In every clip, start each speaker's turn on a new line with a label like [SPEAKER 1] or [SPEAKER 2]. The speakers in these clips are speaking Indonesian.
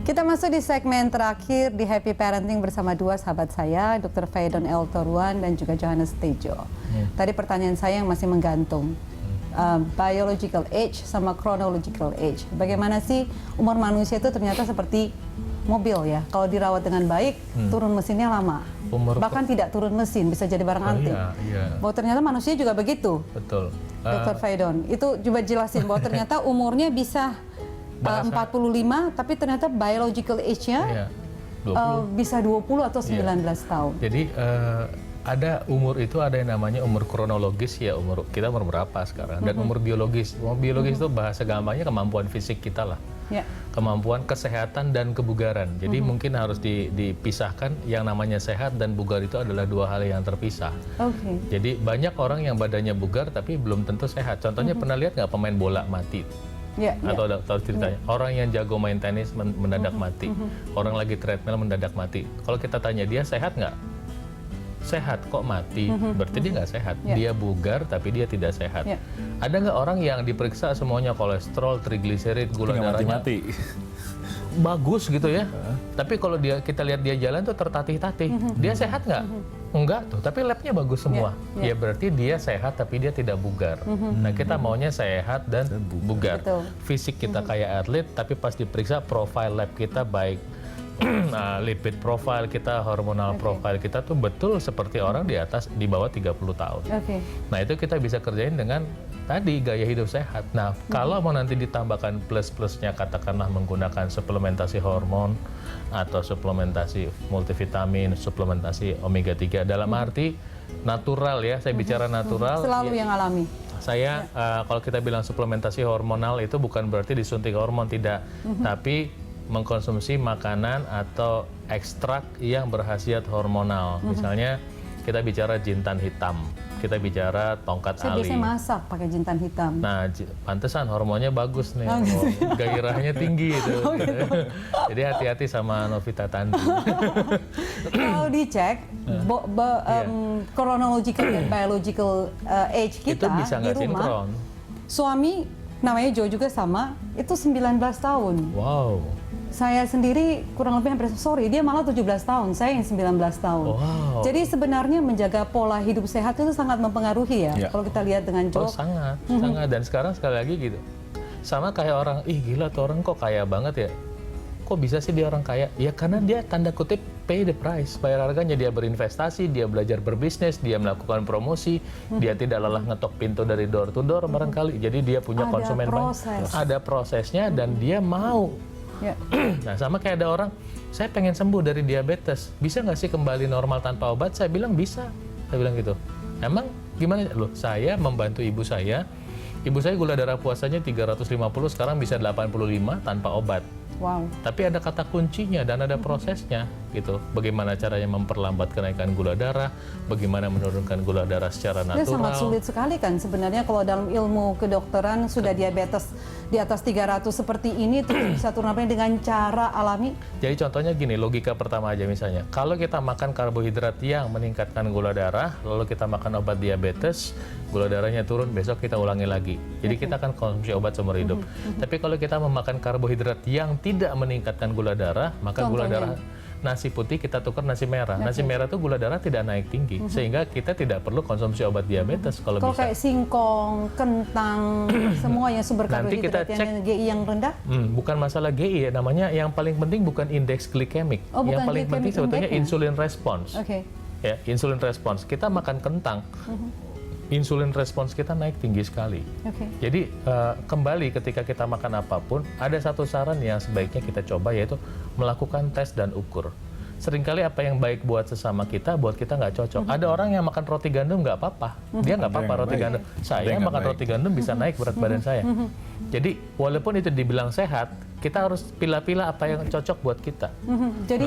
[SPEAKER 1] Kita masuk di segmen terakhir di Happy Parenting bersama dua sahabat saya, Dr. Faidon L. Toruan dan juga Johannes Tejo. Tadi pertanyaan saya yang masih menggantung, biological age sama chronological age. Bagaimana sih umur manusia itu ternyata seperti mobil ya, kalau dirawat dengan baik, turun mesinnya lama. Bahkan tidak turun mesin, bisa jadi barang antik. Bahwa ternyata manusia juga begitu.
[SPEAKER 2] Betul.
[SPEAKER 1] Dr. Faidon, itu coba jelasin bahwa ternyata umurnya bisa 45, tapi ternyata biological age-nya bisa 20 atau 19 tahun.
[SPEAKER 2] Jadi ada umur itu ada yang namanya umur kronologis ya, umur kita umur berapa sekarang, dan umur biologis. Umur biologis itu bahasa gampangnya kemampuan fisik kita lah. Kemampuan kesehatan dan kebugaran. Jadi mungkin harus dipisahkan, yang namanya sehat dan bugar itu adalah dua hal yang terpisah. Jadi banyak orang yang badannya bugar tapi belum tentu sehat. Contohnya pernah lihat nggak pemain bola mati? Atau tahu ceritanya, orang yang jago main tenis mendadak mati, orang lagi treadmill mendadak mati. Kalau kita tanya dia sehat nggak? Sehat, kok mati? Berarti dia nggak sehat. Dia bugar tapi dia tidak sehat. Ada nggak orang yang diperiksa semuanya kolesterol, trigliserid, gula darahnya bagus gitu ya, tapi kalau kita lihat dia jalan tuh tertatih-tatih, dia sehat nggak? Enggak tuh, tapi labnya bagus semua. Ya berarti dia sehat tapi dia tidak bugar. Nah kita maunya sehat dan bugar. Fisik kita kayak atlet, tapi pas diperiksa profile lab kita baik. Lipid profile kita, hormonal profile kita tuh betul seperti orang di bawah 30 tahun. Nah itu kita bisa kerjain dengan tadi gaya hidup sehat. Nah kalau mau nanti ditambahkan plus-plusnya, katakanlah menggunakan suplementasi hormon atau suplementasi multivitamin, suplementasi omega 3 dalam arti natural ya, saya bicara natural.
[SPEAKER 1] Selalu yang alami.
[SPEAKER 2] Saya kalau kita bilang suplementasi hormonal itu bukan berarti disuntik hormon, tidak, tapi mengkonsumsi makanan atau ekstrak yang berkhasiat hormonal. Misalnya kita bicara jintan hitam, kita bicara tongkat ali.
[SPEAKER 1] Saya biasanya masak pakai jintan hitam.
[SPEAKER 2] Nah, pantesan hormonnya bagus nih, gairahnya tinggi itu. Jadi hati-hati sama Novita Tanti.
[SPEAKER 1] Kalau dicek chronological dan biological age kita
[SPEAKER 2] itu bisa
[SPEAKER 1] di rumah,
[SPEAKER 2] sinkron.
[SPEAKER 1] Suami namanya Joe juga sama, itu 19 tahun.
[SPEAKER 2] Wow.
[SPEAKER 1] Saya sendiri kurang lebih hampir, dia malah 17 tahun, saya yang 19 tahun.
[SPEAKER 2] Wow.
[SPEAKER 1] Jadi sebenarnya menjaga pola hidup sehat itu sangat mempengaruhi ya. Kalau kita lihat dengan Joe.
[SPEAKER 2] Sangat. Dan sekarang sekali lagi gitu. Sama kayak orang, ih gila tuh orang kok kaya banget ya. Kok bisa sih dia orang kaya? Ya karena dia tanda kutip pay the price, bayar harganya. Dia berinvestasi, dia belajar berbisnis, dia melakukan promosi, dia tidak lelah ngetok pintu dari door to door barangkali. Jadi dia punya konsumen banyak. Ada prosesnya dan dia mau. Nah sama kayak ada orang, saya pengen sembuh dari diabetes, bisa nggak sih kembali normal tanpa obat? Saya bilang bisa. Saya bilang gitu. Emang gimana? Loh, saya membantu ibu saya gula darah puasanya 350, sekarang bisa 85 tanpa obat.
[SPEAKER 1] Wow.
[SPEAKER 2] Tapi ada kata kuncinya dan ada prosesnya gitu. Bagaimana caranya memperlambat kenaikan gula darah, bagaimana menurunkan gula darah secara natural.
[SPEAKER 1] Itu sangat sulit sekali kan sebenarnya kalau dalam ilmu kedokteran sudah diabetes di atas 300 seperti ini terus bisa turun dengan cara alami. Jadi
[SPEAKER 2] contohnya gini, logika pertama aja misalnya. Kalau kita makan karbohidrat yang meningkatkan gula darah, lalu kita makan obat diabetes, gula darahnya turun, besok kita ulangi lagi. Jadi kita akan konsumsi obat seumur hidup. Tapi kalau kita memakan karbohidrat yang tidak meningkatkan gula darah, maka gula darah nasi putih kita tukar nasi merah. Nasi merah itu gula darah tidak naik tinggi, sehingga kita tidak perlu konsumsi obat diabetes kalau bisa.
[SPEAKER 1] Kalau kayak singkong, kentang, semua yang sumber karbohidrat yang GI yang rendah?
[SPEAKER 2] Bukan masalah GI ya, namanya yang paling penting bukan indeks glikemik. Yang paling penting sebetulnya insulin response. Ya, insulin response. Kita makan kentang. Insulin respons kita naik tinggi sekali. Jadi kembali ketika kita makan apapun, ada satu saran yang sebaiknya kita coba, yaitu melakukan tes dan ukur. Seringkali apa yang baik buat sesama kita, buat kita nggak cocok. Ada orang yang makan roti gandum nggak apa-apa, dia nggak apa-apa roti gandum. Saya makan roti gandum bisa naik berat badan saya. Jadi walaupun itu dibilang sehat, kita harus pilih-pilih apa yang cocok buat kita.
[SPEAKER 1] Jadi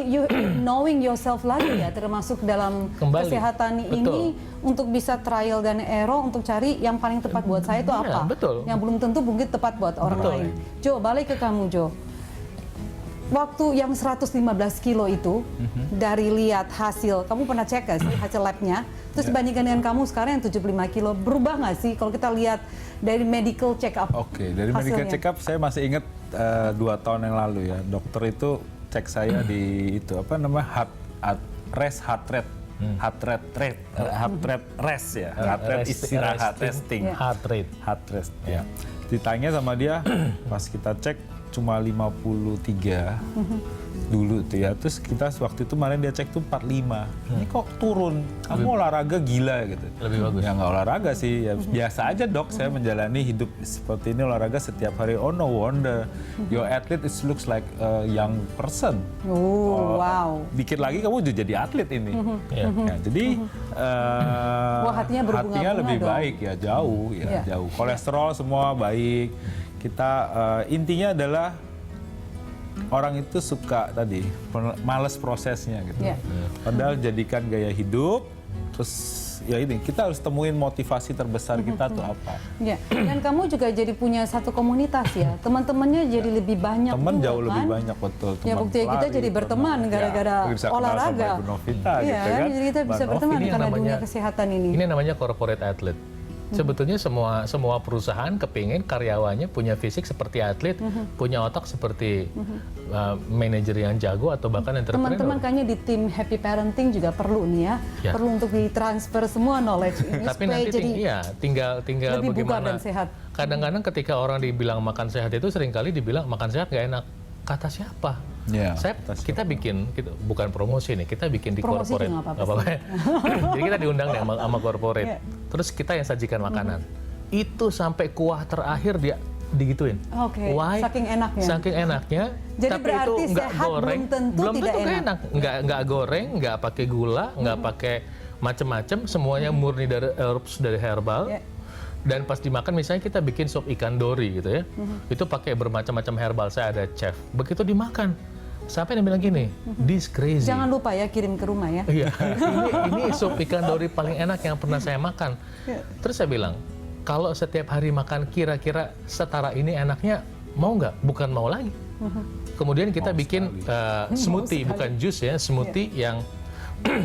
[SPEAKER 1] knowing yourself lagi ya, termasuk dalam kesehatan ini untuk bisa trial dan error untuk cari yang paling tepat buat saya itu apa. Yang belum tentu mungkin tepat buat orang lain. Jo, balik ke kamu Jo. waktu yang 115 kilo itu, dari lihat hasil, kamu pernah cek nggak sih hasil labnya? Terus bandingkan dengan kamu sekarang yang 75 kilo, berubah nggak sih kalau kita lihat dari medical check up?
[SPEAKER 3] Oke, dari medical check up saya masih ingat 2 tahun yang lalu ya, dokter itu cek saya di itu apa namanya heart rate rest ya, heart rate istirahat testing,
[SPEAKER 2] heart rate
[SPEAKER 3] ya. Ditanya sama dia pas kita cek cuma 53 dulu tuh ya, terus kita waktu itu kemarin dia cek tuh 45. Ini kok turun, kamu olahraga gila gitu.
[SPEAKER 2] Lebih bagus.
[SPEAKER 3] Ya nggak olahraga sih, ya biasa aja dok, saya menjalani hidup seperti ini, olahraga setiap hari. Oh no wonder, your athlete it looks like a young person.
[SPEAKER 1] Wow.
[SPEAKER 3] Dikit lagi kamu udah jadi atlet ini. Ya, jadi
[SPEAKER 1] Wah, hatinya berbunga-bunga
[SPEAKER 3] hatinya lebih
[SPEAKER 1] dong.
[SPEAKER 3] baik ya, jauh ya, jauh. Kolesterol semua baik. Kita intinya adalah orang itu suka tadi males prosesnya gitu. Padahal jadikan gaya hidup, terus ya ini kita harus temuin motivasi terbesar kita tuh apa.
[SPEAKER 1] Ya, dan kamu juga jadi punya satu komunitas ya, teman-temannya jadi lebih banyak.
[SPEAKER 3] Teman
[SPEAKER 1] juga,
[SPEAKER 3] jauh
[SPEAKER 1] kan?
[SPEAKER 3] lebih banyak betul.
[SPEAKER 1] Ya buktinya kita jadi berteman gara-gara olahraga.
[SPEAKER 3] Iya,
[SPEAKER 1] gitu kan? Jadi kita bisa berteman
[SPEAKER 2] Ini yang
[SPEAKER 1] karena
[SPEAKER 2] namanya-
[SPEAKER 1] dunia kesehatan ini.
[SPEAKER 2] Ini namanya corporate athlete. Sebetulnya semua perusahaan kepingin karyawannya punya fisik seperti atlet, punya otak seperti manajer yang jago atau bahkan entrepreneur.
[SPEAKER 1] Teman-teman kayaknya di tim Happy Parenting juga perlu nih ya,
[SPEAKER 2] Ya.
[SPEAKER 1] perlu untuk ditransfer semua knowledge ini
[SPEAKER 2] Tapi
[SPEAKER 1] supaya
[SPEAKER 2] nanti
[SPEAKER 1] jadi
[SPEAKER 2] tinggal
[SPEAKER 1] lebih bugar
[SPEAKER 2] bagaimana.
[SPEAKER 1] dan sehat.
[SPEAKER 2] Kadang-kadang ketika orang dibilang makan sehat itu seringkali dibilang makan sehat nggak enak. Kata siapa?
[SPEAKER 3] Ya,
[SPEAKER 2] Kita bikin, bukan promosi nih, kita bikin di
[SPEAKER 1] Promosi
[SPEAKER 2] corporate.
[SPEAKER 1] juga nggak apa-apa
[SPEAKER 2] Nggak apa-apa. Jadi kita diundang nih sama corporate.
[SPEAKER 1] Iya.
[SPEAKER 2] Terus kita yang sajikan makanan. Itu sampai kuah terakhir dia digituin.
[SPEAKER 1] Oke,
[SPEAKER 2] Why?
[SPEAKER 1] saking enaknya.
[SPEAKER 2] Saking enaknya.
[SPEAKER 1] Jadi
[SPEAKER 2] tapi
[SPEAKER 1] berarti
[SPEAKER 2] itu nggak
[SPEAKER 1] sehat
[SPEAKER 2] goreng,
[SPEAKER 1] belum tentu tidak enak.
[SPEAKER 2] Nggak goreng, nggak pakai gula, nggak pakai macem-macem. Semuanya murni dari herbs, dari herbal.
[SPEAKER 1] Yeah.
[SPEAKER 2] Dan pas dimakan misalnya kita bikin sop ikan dori gitu ya, itu pakai bermacam-macam herbal. Saya ada chef. Begitu dimakan, sampai dia bilang gini, this crazy.
[SPEAKER 1] Jangan lupa ya kirim ke rumah ya.
[SPEAKER 2] Iya, ini sop ikan dori paling enak yang pernah saya makan. Terus saya bilang, kalau setiap hari makan kira-kira setara ini enaknya, mau nggak? Bukan mau lagi. Kemudian kita bikin smoothie, bukan jus ya, smoothie yang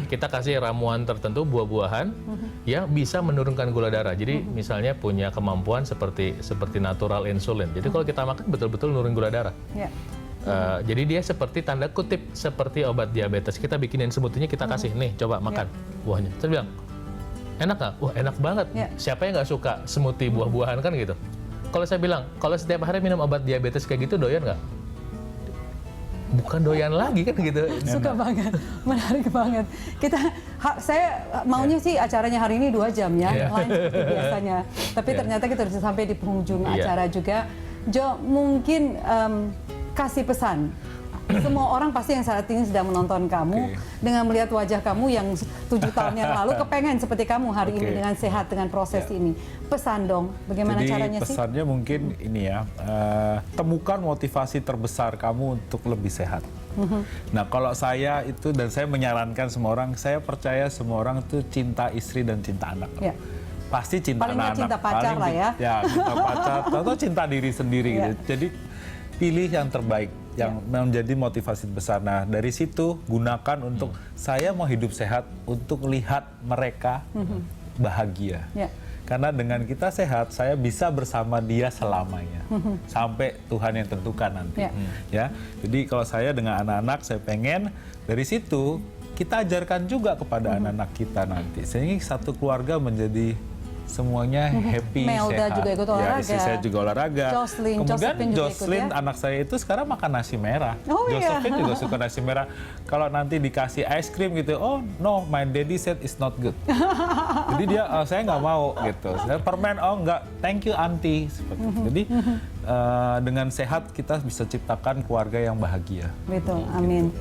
[SPEAKER 2] kita kasih ramuan tertentu, buah-buahan yang bisa menurunkan gula darah. Jadi misalnya punya kemampuan seperti natural insulin. Jadi kalau kita makan betul-betul nurunin gula darah.
[SPEAKER 1] Ya.
[SPEAKER 2] Jadi dia seperti tanda kutip seperti obat diabetes. Kita bikinin smoothie-nya, kita kasih nih, coba makan buahnya. Saya bilang, enak nggak? Wah enak banget. Siapa yang nggak suka smoothie buah-buahan kan gitu? Kalau saya bilang, kalau setiap hari minum obat diabetes kayak gitu, doyan nggak? Bukan doyan lagi kan gitu.
[SPEAKER 1] Suka banget, menarik banget. Saya maunya sih acaranya hari ini 2 jam ya, lain seperti biasanya. Tapi ternyata kita sudah sampai di penghujung acara juga. Jo, mungkin kasih pesan. Semua orang pasti yang saat ini sedang menonton kamu, dengan melihat wajah kamu yang 7 tahun yang lalu, kepengen seperti kamu hari ini dengan sehat, dengan proses ini. Pesan dong, bagaimana
[SPEAKER 3] Jadi
[SPEAKER 1] caranya sih?
[SPEAKER 3] pesannya mungkin ini ya, temukan motivasi terbesar kamu untuk lebih sehat. Nah kalau saya itu, dan saya menyarankan semua orang, saya percaya semua orang itu cinta istri dan cinta anak.
[SPEAKER 1] Ya.
[SPEAKER 3] Pasti cinta
[SPEAKER 1] Paling nggak
[SPEAKER 3] anak-anak.
[SPEAKER 1] cinta pacar lah ya.
[SPEAKER 3] Ya, cinta pacar, atau cinta diri sendiri gitu. Jadi pilih yang terbaik, yang menjadi motivasi besar. Nah dari situ gunakan untuk saya mau hidup sehat, untuk lihat mereka bahagia. Karena dengan kita sehat, saya bisa bersama dia selamanya, sampai Tuhan yang tentukan nanti. Ya, jadi kalau saya dengan anak-anak, saya pengen dari situ kita ajarkan juga kepada anak-anak kita nanti, sehingga satu keluarga menjadi semuanya happy,
[SPEAKER 1] Melda
[SPEAKER 3] sehat.
[SPEAKER 1] juga ikut olahraga.
[SPEAKER 3] Ya, istri saya juga olahraga.
[SPEAKER 1] Jocelyn
[SPEAKER 3] Kemudian
[SPEAKER 1] juga
[SPEAKER 3] Jocelyn,
[SPEAKER 1] ikut ya?
[SPEAKER 3] anak saya itu sekarang makan nasi merah.
[SPEAKER 1] Oh, iya.
[SPEAKER 3] Josephine juga suka nasi merah. Kalau nanti dikasih ice cream gitu, oh no, my daddy said it's not good. Jadi dia, saya nggak mau gitu. Saya permen, oh nggak, thank you auntie. Seperti itu. Jadi dengan sehat kita bisa ciptakan keluarga yang bahagia.
[SPEAKER 1] Betul, amin.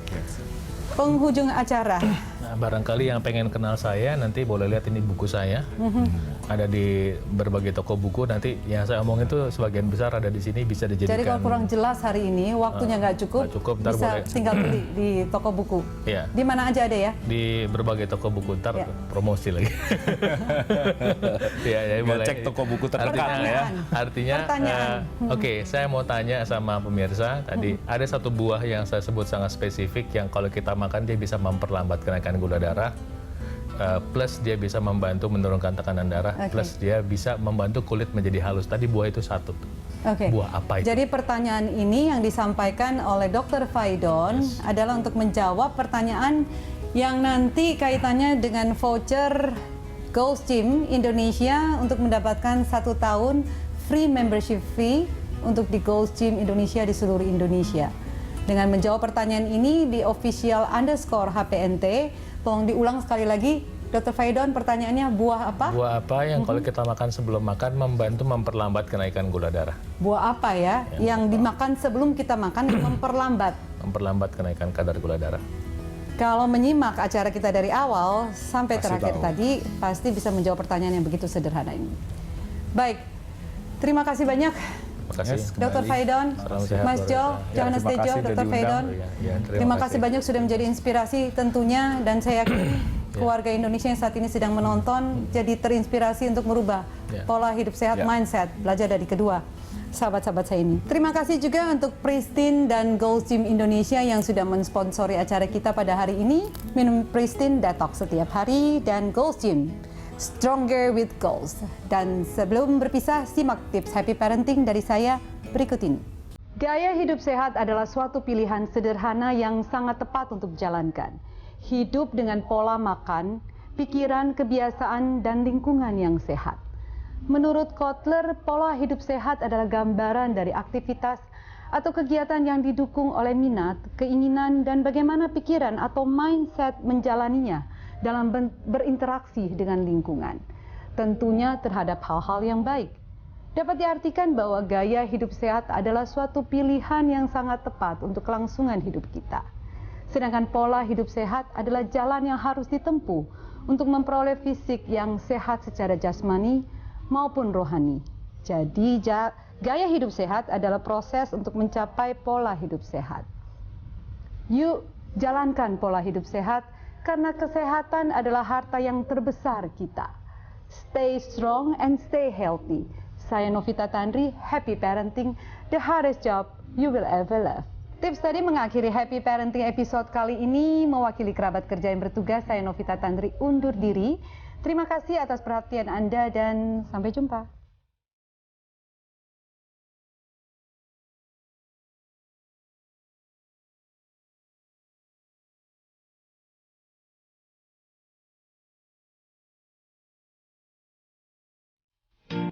[SPEAKER 1] Penghujung acara.
[SPEAKER 2] Nah, barangkali yang pengen kenal saya nanti boleh lihat ini buku saya. Ada di berbagai toko buku. Nanti yang saya omongin itu sebagian besar ada di sini, bisa dijadikan.
[SPEAKER 1] Jadi kalau kurang jelas hari ini, waktunya nggak cukup,
[SPEAKER 2] ntar
[SPEAKER 1] bisa
[SPEAKER 2] boleh.
[SPEAKER 1] tinggal beli di toko buku.
[SPEAKER 2] Iya.
[SPEAKER 1] Di mana aja ada ya?
[SPEAKER 2] Di berbagai toko buku, ntar
[SPEAKER 1] Ya.
[SPEAKER 2] promosi lagi. Ya, ya, boleh.
[SPEAKER 3] Cek toko buku terdekat
[SPEAKER 2] Artinya,
[SPEAKER 3] ya.
[SPEAKER 2] Artinya,
[SPEAKER 1] Pertanyaan.
[SPEAKER 2] Oke, saya mau tanya sama pemirsa tadi. Ada satu buah yang saya sebut sangat spesifik yang kalau kita makan dia bisa memperlambat kenaikan gula darah. Plus dia bisa membantu menurunkan tekanan darah, plus dia bisa membantu kulit menjadi halus. Tadi buah itu satu.
[SPEAKER 1] Oke.
[SPEAKER 2] Buah apa itu?
[SPEAKER 1] Jadi pertanyaan ini yang disampaikan oleh Dr. Faidon adalah untuk menjawab pertanyaan yang nanti kaitannya dengan voucher Gold's Gym Indonesia untuk mendapatkan 1 tahun free membership fee untuk di Gold's Gym Indonesia di seluruh Indonesia. Dengan menjawab pertanyaan ini di official_HPNT, tolong diulang sekali lagi, Dr. Faidon, pertanyaannya buah apa?
[SPEAKER 2] Buah apa yang kalau kita makan sebelum makan membantu memperlambat kenaikan gula darah?
[SPEAKER 1] Buah apa ya yang dimakan sebelum kita makan memperlambat?
[SPEAKER 2] Memperlambat kenaikan kadar gula darah.
[SPEAKER 1] Kalau menyimak acara kita dari awal sampai
[SPEAKER 3] Pasti
[SPEAKER 1] terakhir
[SPEAKER 3] tahu.
[SPEAKER 1] tadi, pasti bisa menjawab pertanyaan yang begitu sederhana ini. Baik, terima kasih banyak
[SPEAKER 2] Terima kasih.
[SPEAKER 3] Yes.
[SPEAKER 1] Dr.
[SPEAKER 3] Kembali.
[SPEAKER 1] Faidon,
[SPEAKER 2] Salam sehat
[SPEAKER 1] Mas
[SPEAKER 2] luar
[SPEAKER 1] Jo,
[SPEAKER 2] biasa.
[SPEAKER 3] Ya,
[SPEAKER 1] Johannes
[SPEAKER 3] terima
[SPEAKER 1] Tejo,
[SPEAKER 3] kasih sudah
[SPEAKER 1] Dr.
[SPEAKER 3] diundang.
[SPEAKER 1] Faidon.
[SPEAKER 2] Ya,
[SPEAKER 1] Terima kasih banyak sudah menjadi inspirasi tentunya, dan saya yakin keluarga Indonesia yang saat ini sedang menonton jadi terinspirasi untuk merubah pola hidup sehat, mindset, belajar dari kedua sahabat-sahabat saya ini. Terima kasih juga untuk Pristine dan Gold's Gym Indonesia yang sudah mensponsori acara kita pada hari ini. Minum Pristine Detox setiap hari dan Gold's Gym Stronger with Goals. Dan sebelum berpisah, simak tips happy parenting dari saya berikut ini. Gaya hidup sehat adalah suatu pilihan sederhana yang sangat tepat untuk dijalankan. Hidup dengan pola makan, pikiran, kebiasaan, dan lingkungan yang sehat. Menurut Kotler, pola hidup sehat adalah gambaran dari aktivitas atau kegiatan yang didukung oleh minat, keinginan, dan bagaimana pikiran atau mindset menjalaninya dalam berinteraksi dengan lingkungan. Tentunya terhadap hal-hal yang baik. Dapat diartikan bahwa gaya hidup sehat adalah suatu pilihan yang sangat tepat untuk kelangsungan hidup kita. Sedangkan pola hidup sehat adalah jalan yang harus ditempuh untuk memperoleh fisik yang sehat secara jasmani maupun rohani. Jadi gaya hidup sehat adalah proses untuk mencapai pola hidup sehat. Yuk, jalankan pola hidup sehat karena kesehatan adalah harta yang terbesar kita. Stay strong and stay healthy. Saya Novita Tandri, happy parenting, the hardest job you will ever love. Tips tadi mengakhiri happy parenting episode kali ini. Mewakili kerabat kerja yang bertugas, saya Novita Tandri undur diri. Terima kasih atas perhatian Anda dan sampai jumpa.